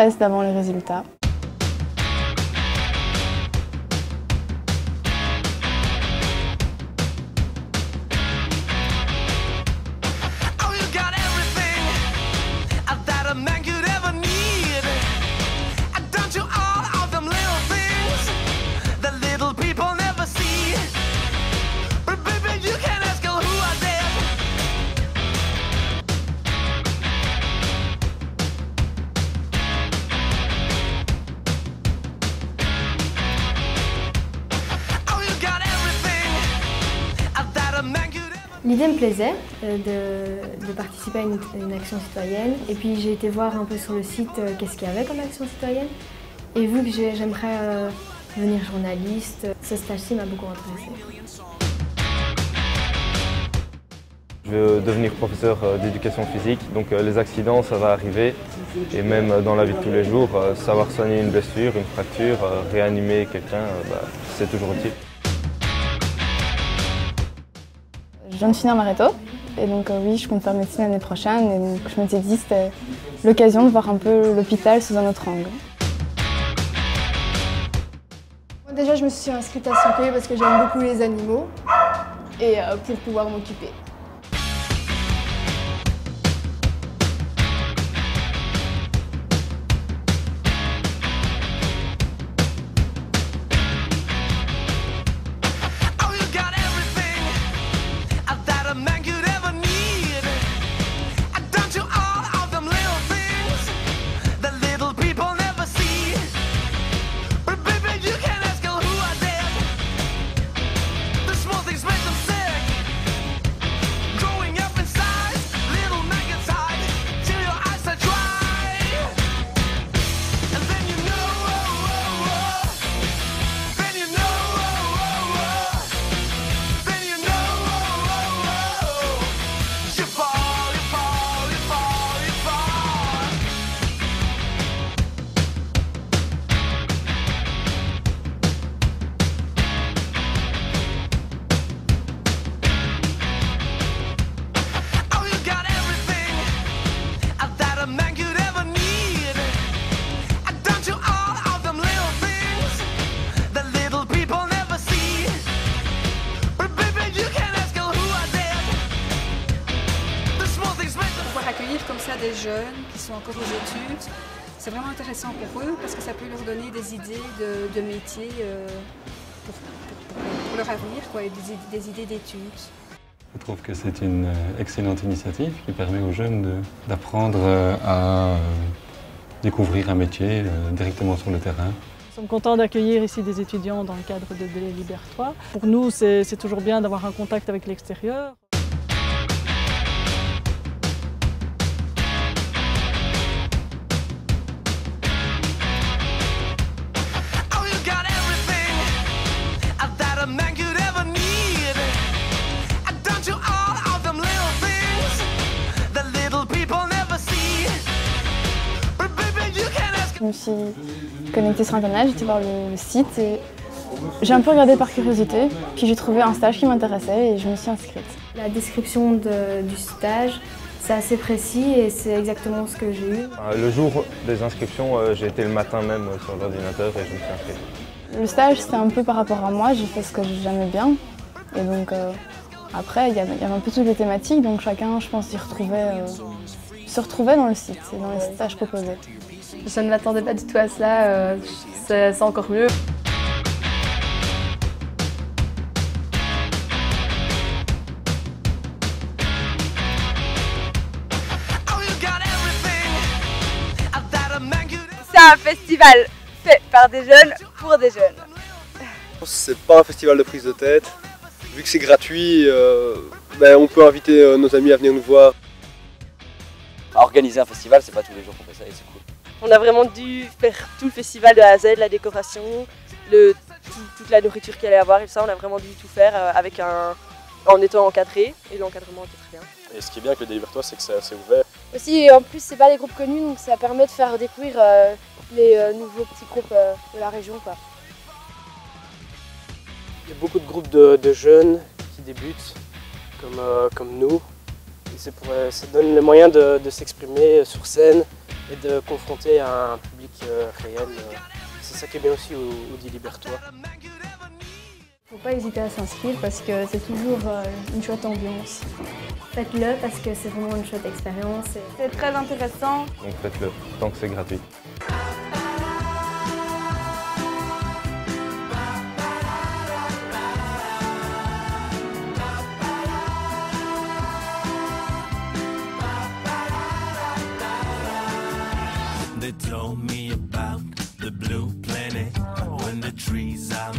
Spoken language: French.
stress d'avant les résultats. L'idée me plaisait de participer à une action citoyenne et puis j'ai été voir un peu sur le site qu'est-ce qu'il y avait comme action citoyenne et vu que j'aimerais devenir journaliste, ce stage-ci m'a beaucoup intéressée. Je veux devenir professeur d'éducation physique, donc les accidents ça va arriver et même dans la vie de tous les jours, savoir soigner une blessure, une fracture, réanimer quelqu'un, c'est toujours utile. Je viens de finir ma réto et donc oui, je compte faire médecine l'année prochaine et donc je m'étais dit que c'était l'occasion de voir un peu l'hôpital sous un autre angle. Moi, déjà, je me suis inscrite à Santé parce que j'aime beaucoup les animaux et pour pouvoir m'occuper. Accueillir comme ça des jeunes qui sont encore aux études, c'est vraiment intéressant pour eux parce que ça peut leur donner des idées de métier pour leur avenir quoi, et des idées d'études. Je trouve que c'est une excellente initiative qui permet aux jeunes d'apprendre à découvrir un métier directement sur le terrain. Nous sommes contents d'accueillir ici des étudiants dans le cadre de Belley Libère-toi. Pour nous, c'est toujours bien d'avoir un contact avec l'extérieur. Je me suis connectée sur internet, j'ai été voir le site et j'ai un peu regardé par curiosité, puis j'ai trouvé un stage qui m'intéressait et je me suis inscrite. La description du stage, c'est assez précis et c'est exactement ce que j'ai eu. Le jour des inscriptions, j'ai été le matin même sur l'ordinateur et je me suis inscrite. Le stage, c'était un peu par rapport à moi, j'ai fait ce que j'aimais bien et donc après il y avait un peu toutes les thématiques, donc chacun, je pense, se retrouvait dans le site et dans les stages proposés. Je ne m'attendais pas du tout à cela, c'est encore mieux. C'est un festival fait par des jeunes pour des jeunes. C'est pas un festival de prise de tête. Vu que c'est gratuit, on peut inviter nos amis à venir nous voir. Organiser un festival, c'est pas tous les jours qu'on fait ça et c'est cool. On a vraiment dû faire tout le festival de A à Z, la décoration, toute la nourriture qu'il allait y avoir et ça, on a vraiment dû tout faire en étant encadré et l'encadrement était très bien. Et ce qui est bien avec le Belley Libère-toi, c'est que c'est assez ouvert. Aussi, en plus, c'est pas des groupes connus, donc ça permet de faire découvrir les nouveaux petits groupes de la région, quoi. Il y a beaucoup de groupes de jeunes qui débutent, comme nous. Et ça donne le moyen de s'exprimer sur scène et de confronter à un public réel. C'est ça qui est bien aussi au dit Libertois. Faut pas hésiter à s'inscrire parce que c'est toujours une chouette ambiance. Faites-le parce que c'est vraiment une chouette expérience. C'est très intéressant. Donc faites-le, tant que c'est gratuit. They told me about the blue planet when the trees are